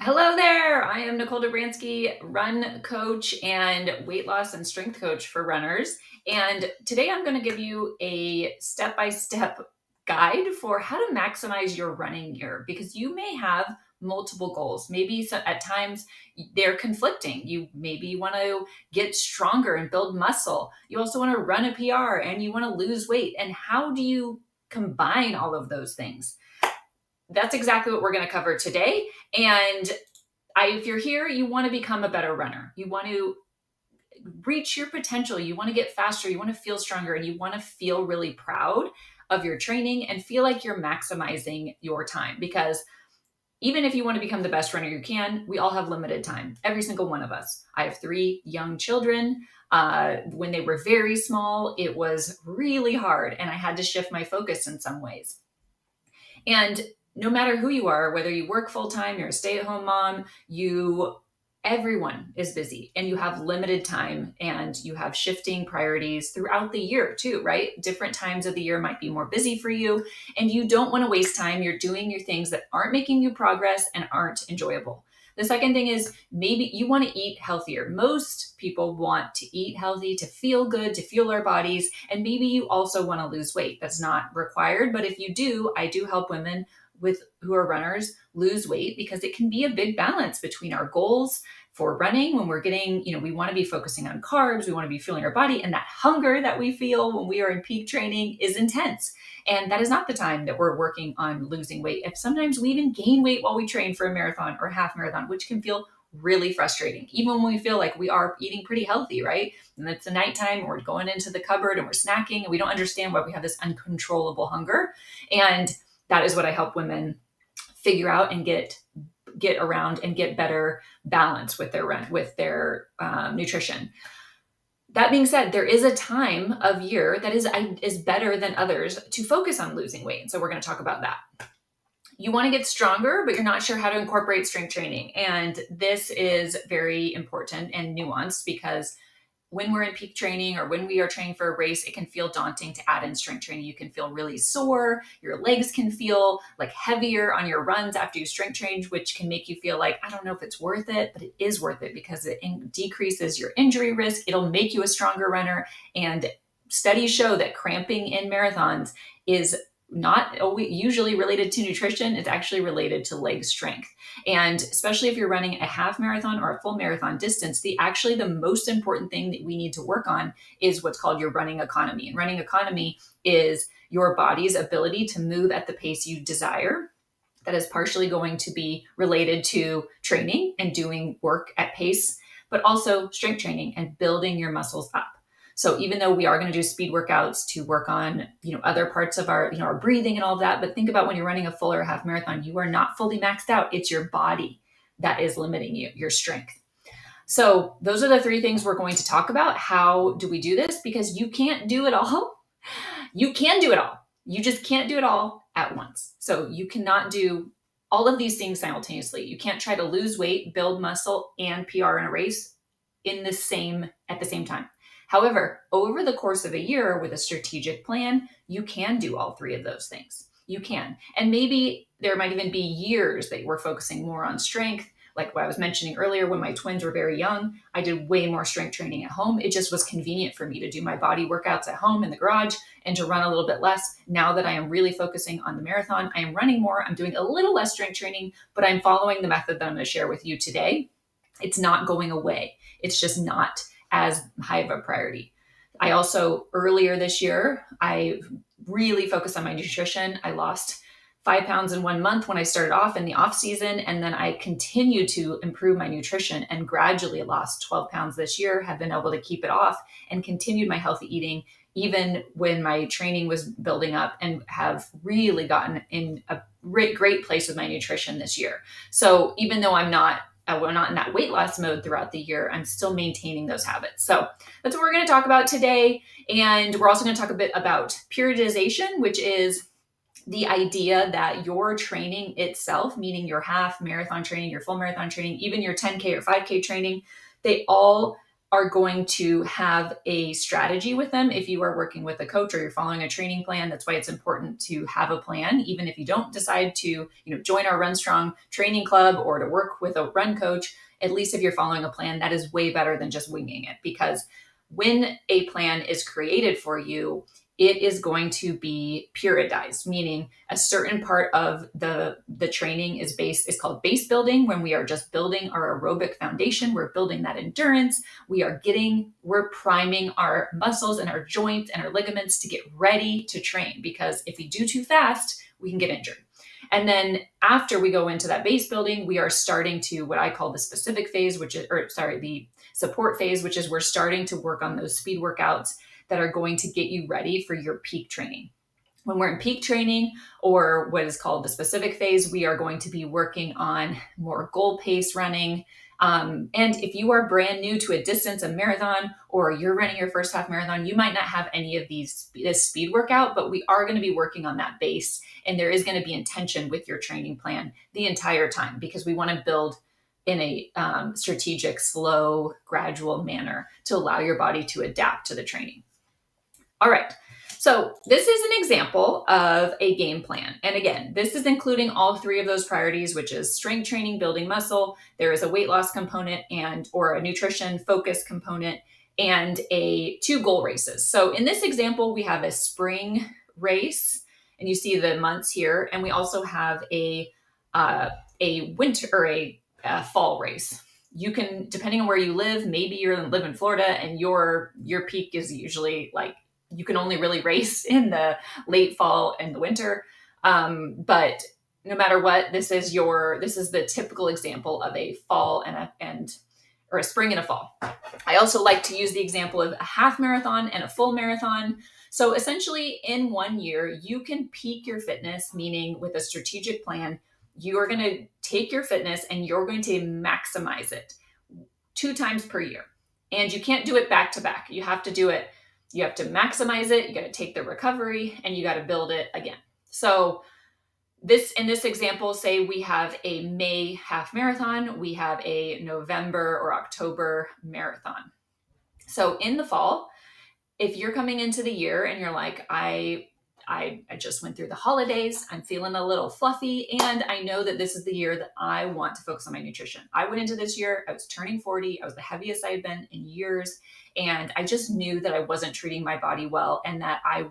Hello there. I am Nicole Dobransky, run coach and weight loss and strength coach for runners. And today I'm going to give you a step-by-step guide for how to maximize your running year because you may have multiple goals. Maybe at times they're conflicting. You maybe want to get stronger and build muscle. You also want to run a PR and you want to lose weight. And how do you combine all of those things? That's exactly what we're going to cover today. And if you're here, you want to become a better runner. You want to reach your potential. You want to get faster. You want to feel stronger, and you want to feel really proud of your training and feel like you're maximizing your time. Because even if you want to become the best runner you can, we all have limited time. Every single one of us. I have 3 young children. When they were very small, it was really hard, and I had to shift my focus in some ways. And no matter who you are, whether you work full-time, you're a stay-at-home mom, everyone is busy and you have limited time and you have shifting priorities throughout the year too, right? Different times of the year might be more busy for you and you don't want to waste time. You're doing your things that aren't making you progress and aren't enjoyable. The second thing is maybe you want to eat healthier. Most people want to eat healthy, to feel good, to fuel our bodies. And maybe you also want to lose weight. That's not required. But if you do, I do help women who are runners lose weight because it can be a big balance between our goals for running when we're getting, we want to be focusing on carbs, we want to be fueling our body, and that hunger that we feel when we are in peak training is intense. And that is not the time that we're working on losing weight. If sometimes we even gain weight while we train for a marathon or a half marathon, which can feel really frustrating, even when we feel like we are eating pretty healthy, right? And it's the nighttime, we're going into the cupboard and we're snacking, and we don't understand why we have this uncontrollable hunger. And that is what I help women figure out and get around and get better balance with their nutrition. That being said, there is a time of year that is better than others to focus on losing weight. And so we're going to talk about that. You want to get stronger, but you're not sure how to incorporate strength training. And this is very important and nuanced because when we're in peak training or when we are training for a race, it can feel daunting to add in strength training. You can feel really sore. Your legs can feel like heavier on your runs after you strength train, which can make you feel like, I don't know if it's worth it, but it is worth it because it decreases your injury risk. It'll make you a stronger runner. And studies show that cramping in marathons is not usually related to nutrition. It's actually related to leg strength. And especially if you're running a half marathon or a full marathon distance, the most important thing that we need to work on is what's called your running economy. And running economy is your body's ability to move at the pace you desire. That is partially going to be related to training and doing work at pace, but also strength training and building your muscles up. So even though we are going to do speed workouts to work on, other parts of our, our breathing and all of that, but think about when you're running a full or a half marathon, you are not fully maxed out. It's your body that is limiting you, your strength. So those are the 3 things we're going to talk about. How do we do this? Because you can't do it all. You can do it all. You just can't do it all at once. So you cannot do all of these things simultaneously. You can't try to lose weight, build muscle, and PR in a race at the same time. However, over the course of a year with a strategic plan, you can do all 3 of those things. You can. And maybe there might even be years that we're focusing more on strength. Like what I was mentioning earlier, when my twins were very young, I did way more strength training at home. It just was convenient for me to do my body workouts at home in the garage and to run a little bit less. Now that I am really focusing on the marathon, I am running more. I'm doing a little less strength training, but I'm following the method that I'm going to share with you today. It's not going away. It's just not as high of a priority. I also, earlier this year, I really focused on my nutrition. I lost 5 pounds in 1 month when I started off in the off season. And then I continued to improve my nutrition and gradually lost 12 pounds this year, have been able to keep it off and continued my healthy eating, even when my training was building up, and have really gotten in a great place with my nutrition this year. So even though we're not in that weight loss mode throughout the year, I'm still maintaining those habits. So that's what we're going to talk about today. And we're also going to talk a bit about periodization, which is the idea that your training itself, meaning your half marathon training, your full marathon training, even your 10K or 5K training, they all are going to have a strategy with them. If you are working with a coach or you're following a training plan, that's why it's important to have a plan. Even if you don't decide to, join our Run Strong training club or to work with a run coach, at least if you're following a plan, that is way better than just winging it. Because when a plan is created for you, it is going to be periodized, meaning a certain part of the training is called base building, when we are just building our aerobic foundation. We're building that endurance. We're priming our muscles and our joints and our ligaments to get ready to train, because if we do too fast, we can get injured. And then after we go into that base building, we are starting to what I call the specific phase, the support phase, which is we're starting to work on those speed workouts that are going to get you ready for your peak training. When we're in peak training, or what is called the specific phase, we are going to be working on more goal pace running. And if you are brand new to a distance, a marathon, or you're running your first half marathon, you might not have any of this speed workout, but we are going to be working on that base. And there is going to be intention with your training plan the entire time, because we want to build in a strategic, slow, gradual manner to allow your body to adapt to the training. All right, so this is an example of a game plan. And again, this is including all three of those priorities, which is strength training, building muscle. There is a weight loss component or a nutrition focus component, and 2 goal races. So in this example, we have a spring race, and you see the months here. And we also have a winter or a fall race. You can, depending on where you live, maybe you live in Florida and your peak is usually like, you can only really race in the late fall and the winter. But no matter what, this is the typical example of a fall or a spring and a fall. I also like to use the example of a half marathon and a full marathon. So essentially in 1 year, you can peak your fitness, meaning with a strategic plan, you are going to take your fitness and you're going to maximize it 2 times per year. And you can't do it back to back. You have to maximize it. You got to take the recovery and you got to build it again. So in this example, say we have a May half marathon, we have a November or October marathon. So in the fall, if you're coming into the year and you're like, I just went through the holidays, I'm feeling a little fluffy, and I know that this is the year that I want to focus on my nutrition. I went into this year, I was turning 40, I was the heaviest I had been in years, and I just knew that I wasn't treating my body well, and that I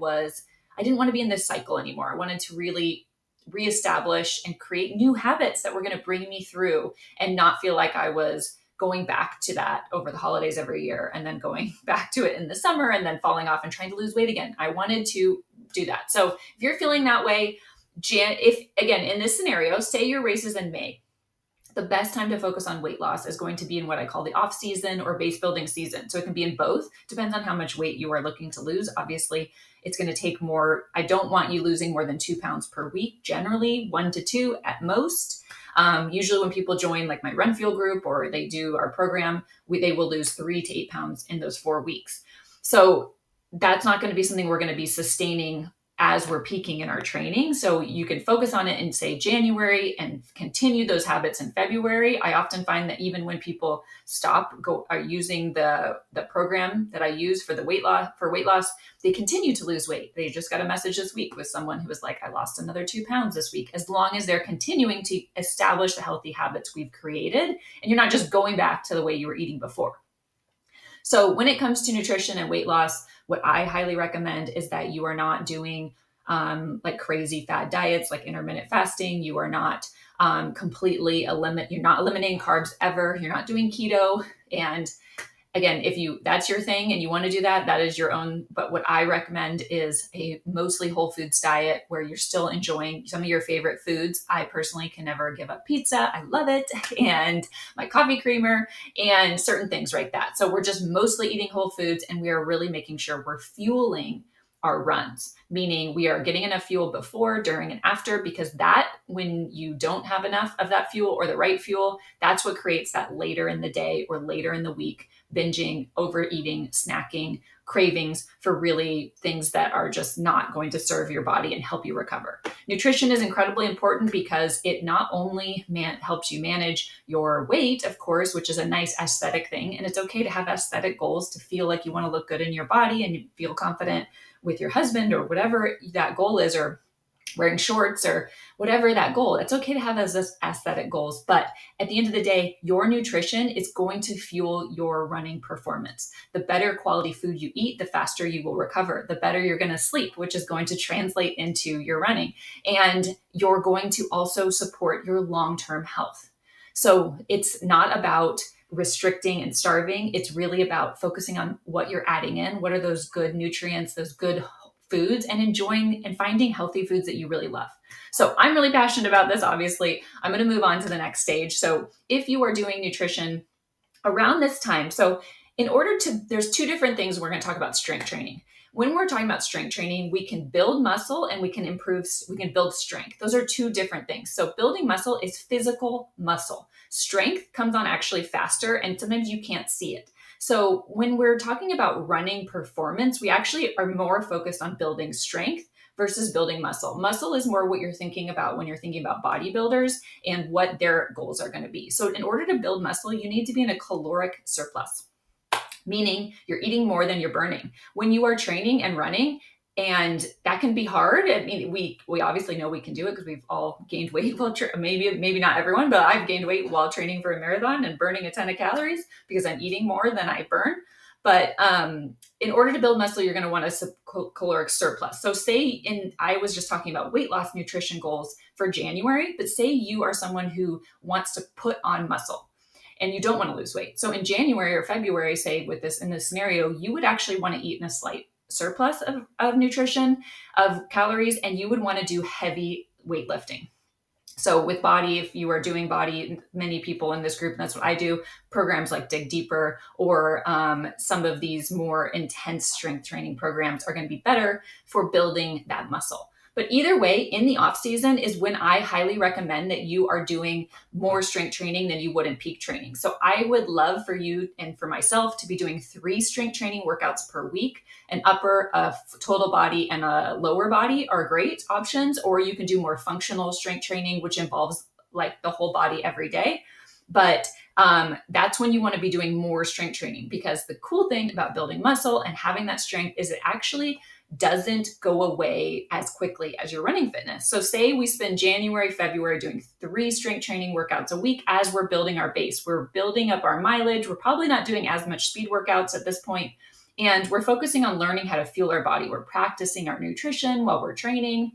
didn't want to be in this cycle anymore. I wanted to really reestablish and create new habits that were going to bring me through and not feel like I was going back to that over the holidays every year and then going back to it in the summer and then falling off and trying to lose weight again. I wanted to do that. So if you're feeling that way, if again, in this scenario, say your race is in May, the best time to focus on weight loss is going to be in what I call the off season or base building season. So it can be in both, depends on how much weight you are looking to lose. Obviously, it's going to take more. I don't want you losing more than 2 pounds per week, generally 1 to 2 at most. Usually when people join like my Run Fuel group or they do our program, they will lose 3 to 8 pounds in those 4 weeks. So that's not going to be something we're going to be sustaining as we're peaking in our training. So you can focus on it in say January and continue those habits in February. I often find that even when people are using the program that I use for weight loss, they continue to lose weight. They just got a message this week with someone who was like, I lost another 2 pounds this week, as long as they're continuing to establish the healthy habits we've created. And you're not just going back to the way you were eating before. So when it comes to nutrition and weight loss, what I highly recommend is that you are not doing like crazy fad diets, like intermittent fasting. You are not you're not eliminating carbs ever. You're not doing keto. And again, if that's your thing and you want to do that, that is your own. But what I recommend is a mostly whole foods diet where you're still enjoying some of your favorite foods. I personally can never give up pizza. I love it. And my coffee creamer and certain things like that. So we're just mostly eating whole foods, and we are really making sure we're fueling our runs, meaning we are getting enough fuel before, during, and after, because when you don't have enough of that fuel or the right fuel, that's what creates that later in the day or later in the week binging, overeating, snacking, cravings for really things that are just not going to serve your body and help you recover. Nutrition is incredibly important because it not only helps you manage your weight, of course, which is a nice aesthetic thing. And it's okay to have aesthetic goals to feel like you want to look good in your body and you feel confident with your husband or whatever that goal is, or wearing shorts or whatever that goal. It's okay to have those aesthetic goals, but at the end of the day, your nutrition is going to fuel your running performance. The better quality food you eat, the faster you will recover, the better you're going to sleep, which is going to translate into your running. And you're going to also support your long-term health. So it's not about restricting and starving. It's really about focusing on what you're adding in. What are those good nutrients, those good foods, and enjoying and finding healthy foods that you really love. So I'm really passionate about this. Obviously, I'm going to move on to the next stage. So if you are doing nutrition around this time, so there's two different things we're going to talk about strength training. When we're talking about strength training, we can build muscle and we can build strength. Those are two different things. So building muscle is physical muscle. Strength comes on actually faster, and sometimes you can't see it. So when we're talking about running performance, we actually are more focused on building strength versus building muscle. Muscle is more what you're thinking about when you're thinking about bodybuilders and what their goals are going to be. So in order to build muscle, you need to be in a caloric surplus, meaning you're eating more than you're burning. When you are training and running, and that can be hard. I mean, we obviously know we can do it because we've all gained weight while maybe not everyone, but I've gained weight while training for a marathon and burning a ton of calories because I'm eating more than I burn. But in order to build muscle, you're going to want a caloric surplus. So I was just talking about weight loss nutrition goals for January, but say you are someone who wants to put on muscle and you don't want to lose weight. So in January or February, say in this scenario, you would actually want to eat in a slight surplus of nutrition, of calories, and you would want to do heavy weightlifting. So with body, if you are doing body, many people in this group, and that's what I do, programs like Dig Deeper or some of these more intense strength training programs are going to be better for building that muscle. But either way, in the off season is when I highly recommend that you are doing more strength training than you would in peak training. So I would love for you and for myself to be doing 3 strength training workouts per week. An upper, a total body, and a lower body are great options, or you can do more functional strength training, which involves like the whole body every day. But that's when you want to be doing more strength training, because the cool thing about building muscle and having that strength is it actually doesn't go away as quickly as your running fitness. So say we spend January, February doing 3 strength training workouts a week as we're building our base. We're building up our mileage. We're probably not doing as much speed workouts at this point. And we're focusing on learning how to fuel our body. We're practicing our nutrition while we're training,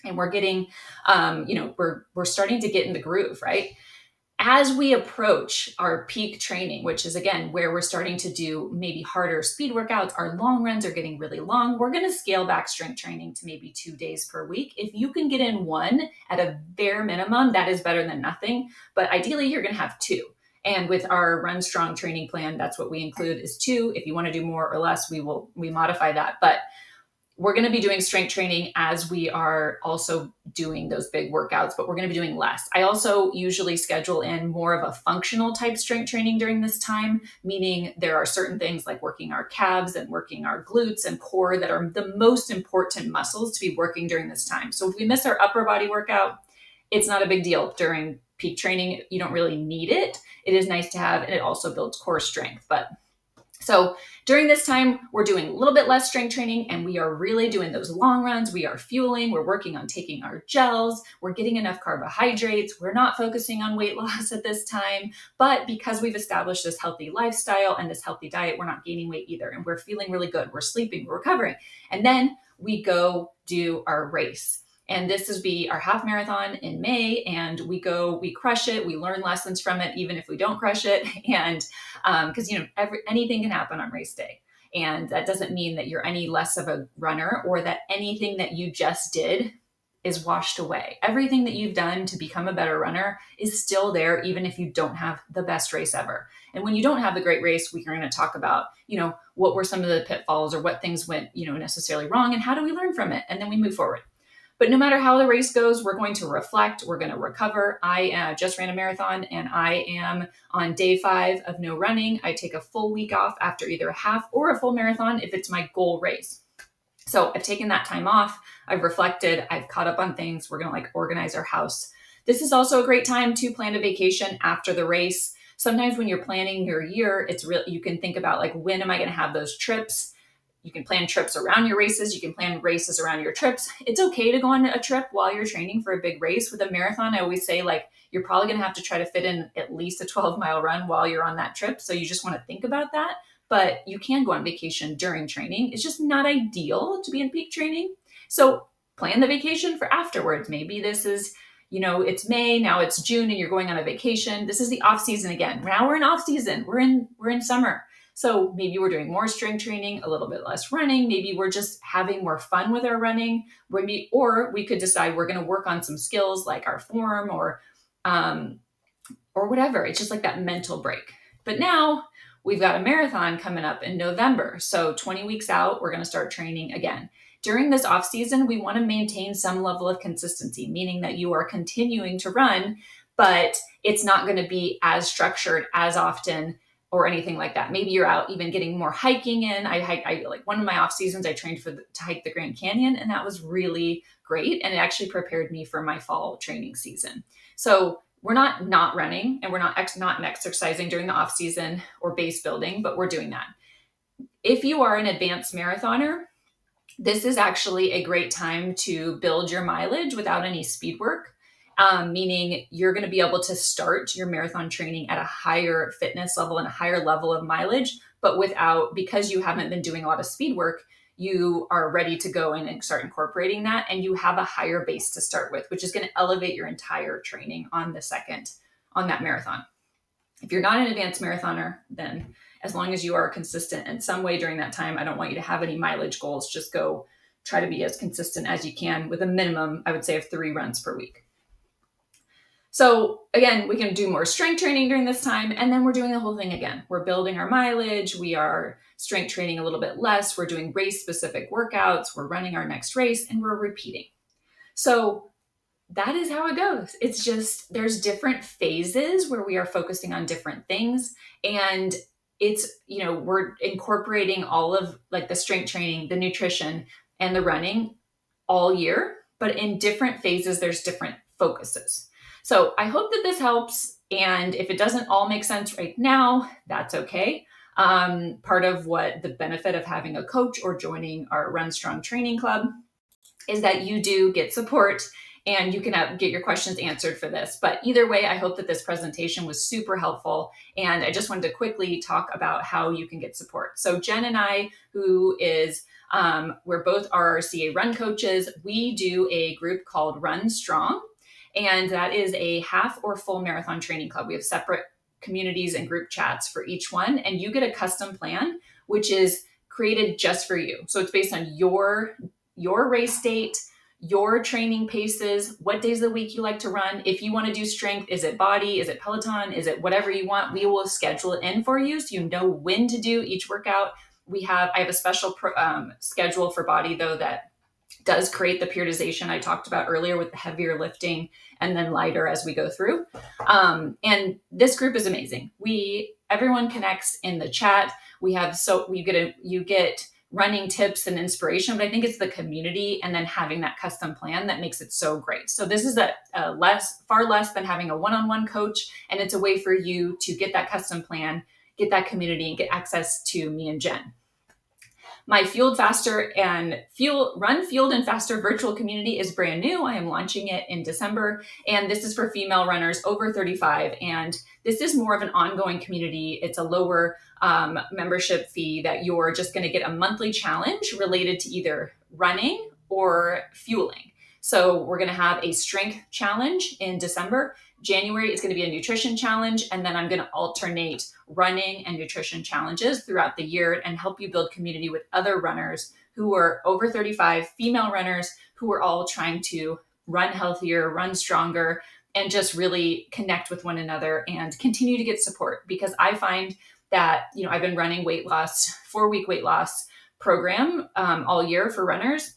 and we're getting, we're starting to get in the groove, right? As we approach our peak training, which is again, where we're starting to do maybe harder speed workouts, our long runs are getting really long. We're going to scale back strength training to maybe 2 days per week. If you can get in 1 at a bare minimum, that is better than nothing. But ideally you're going to have 2. And with our Run Strong training plan, that's what we include is 2. If you want to do more or less, we modify that. But we're going to be doing strength training as we are also doing those big workouts, but we're going to be doing less. I also usually schedule in more of a functional type strength training during this time, meaning there are certain things like working our calves and working our glutes and core that are the most important muscles to be working during this time. So if we miss our upper body workout, it's not a big deal. During peak training, you don't really need it. It is nice to have, and it also builds core strength. So during this time, we're doing a little bit less strength training, and we are really doing those long runs. We are fueling. We're working on taking our gels. We're getting enough carbohydrates. We're not focusing on weight loss at this time. But because we've established this healthy lifestyle and this healthy diet, we're not gaining weight either. And we're feeling really good. We're sleeping. We're recovering. And then we go do our race. And this is our half marathon in May, and we crush it. We learn lessons from it, even if we don't crush it. And because anything can happen on race day, and that doesn't mean that you're any less of a runner or that anything that you just did is washed away. Everything that you've done to become a better runner is still there, even if you don't have the best race ever. And when you don't have the great race, we're going to talk about, what were some of the pitfalls or what things went, necessarily wrong, and how do we learn from it, and then we move forward. But no matter how the race goes, we're going to reflect, we're going to recover. I just ran a marathon and I am on day 5 of no running. I take a full week off after either a half or a full marathon if it's my goal race. So I've taken that time off. I've reflected. I've caught up on things. We're going to like organize our house. This is also a great time to plan a vacation after the race. Sometimes when you're planning your year, it's real. You can think about like, when am I going to have those trips? You can plan trips around your races. You can plan races around your trips. It's okay to go on a trip while you're training for a big race. With a marathon, I always say like, you're probably going to have to try to fit in at least a 12-mile run while you're on that trip. So you just want to think about that. But you can go on vacation during training. It's just not ideal to be in peak training. So plan the vacation for afterwards. Maybe this is, it's May, now it's June and you're going on a vacation. This is the off season again. Now we're in off season. We're in summer. So maybe we're doing more strength training, a little bit less running. Maybe we're just having more fun with our running. Or we could decide we're going to work on some skills like our form or whatever. It's just like that mental break. But now we've got a marathon coming up in November. So 20 weeks out, we're going to start training again. During this off season, we want to maintain some level of consistency, meaning that you are continuing to run, but it's not going to be as structured as often or anything like that. Maybe you're out even getting more hiking in. I like one of my off seasons, I trained to hike the Grand Canyon, and that was really great. And it actually prepared me for my fall training season. So we're not running and we're not exercising during the off season or base building, but we're doing that. If you are an advanced marathoner, this is actually a great time to build your mileage without any speed work. Meaning you're going to be able to start your marathon training at a higher fitness level and a higher level of mileage, but because you haven't been doing a lot of speed work, you are ready to go in and start incorporating that. And you have a higher base to start with, which is going to elevate your entire training on that marathon. If you're not an advanced marathoner, then as long as you are consistent in some way during that time, I don't want you to have any mileage goals. Just go try to be as consistent as you can with a minimum, I would say, of 3 runs per week. So again, we can do more strength training during this time, and then we're doing the whole thing again. We're building our mileage. We are strength training a little bit less. We're doing race-specific workouts. We're running our next race, and we're repeating. So that is how it goes. It's just, there's different phases where we are focusing on different things. And it's, we're incorporating all of like the strength training, the nutrition, and the running all year, but in different phases, there's different focuses. So I hope that this helps. And if it doesn't all make sense right now, that's okay. Part of what the benefit of having a coach or joining our Run Strong Training Club is that you do get support and you can get your questions answered for this. But either way, I hope that this presentation was super helpful. And I just wanted to quickly talk about how you can get support. So Jen and I, we're both RRCA run coaches, we do a group called Run Strong. And that is a half or full marathon training club. We have separate communities and group chats for each one. And you get a custom plan, which is created just for you. So it's based on your race date, your training paces, what days of the week you like to run. If you want to do strength, is it body? Is it Peloton? Is it whatever you want? We will schedule it in for you so you know when to do each workout. I have a special schedule for body though that does create the periodization I talked about earlier with the heavier lifting and then lighter as we go through. And this group is amazing. Everyone connects in the chat. You get running tips and inspiration, but I think it's the community and then having that custom plan that makes it so great. So this is far less than having a one-on-one coach. And it's a way for you to get that custom plan, get that community, and get access to me and Jen. My Run Fueled and Faster virtual community is brand new. I am launching it in December, and this is for female runners over 35. And this is more of an ongoing community. It's a lower membership fee that you're just going to get a monthly challenge related to either running or fueling. So we're going to have a strength challenge in December. January is going to be a nutrition challenge, and then I'm going to alternate running and nutrition challenges throughout the year and help you build community with other runners who are over 35, female runners who are all trying to run healthier, run stronger, and just really connect with one another and continue to get support. Because I find that, I've been running 4-week weight loss program all year for runners.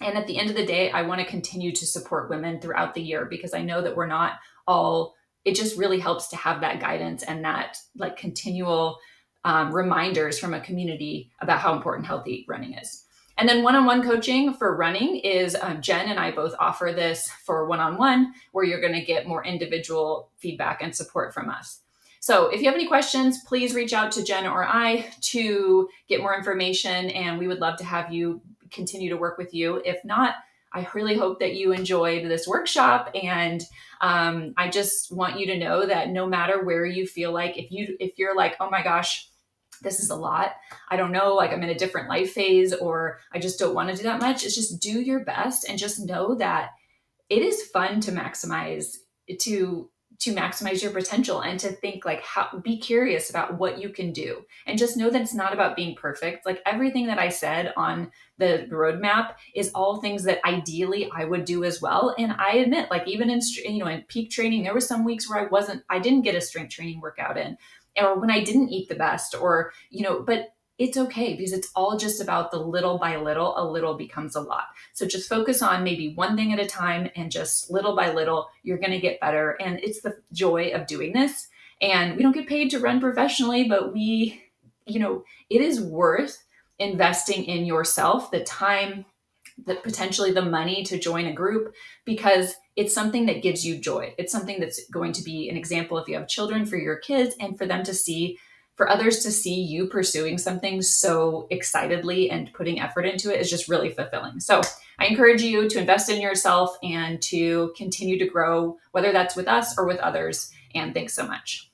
And at the end of the day, I want to continue to support women throughout the year because I know that we're not all, it just really helps to have that guidance and that like continual reminders from a community about how important healthy running is. And then one-on-one coaching for running is Jen and I both offer this for one-on-one, where you're going to get more individual feedback and support from us. So if you have any questions, please reach out to Jen or I to get more information, and we would love to have you continue to work with you. If not, I really hope that you enjoyed this workshop, and I just want you to know that no matter where you feel like, if you're like, oh my gosh, this is a lot, I don't know, like I'm in a different life phase, or I just don't want to do that much, it's just do your best and just know that it is fun to maximize your potential and to think like be curious about what you can do, and just know that it's not about being perfect. Like everything that I said on the roadmap is all things that ideally I would do as well. And I admit, like even in peak training, there were some weeks where I didn't get a strength training workout in, or when I didn't eat the best, or but it's okay, because it's all just about the little by little, a little becomes a lot. So just focus on maybe one thing at a time, and just little by little, you're going to get better. And it's the joy of doing this. And we don't get paid to run professionally, but it is worth investing in yourself, the time, potentially the money to join a group, because it's something that gives you joy. It's something that's going to be an example if you have children, for your kids, and for them to see, for others to see you pursuing something so excitedly and putting effort into it is just really fulfilling. So I encourage you to invest in yourself and to continue to grow, whether that's with us or with others. And thanks so much.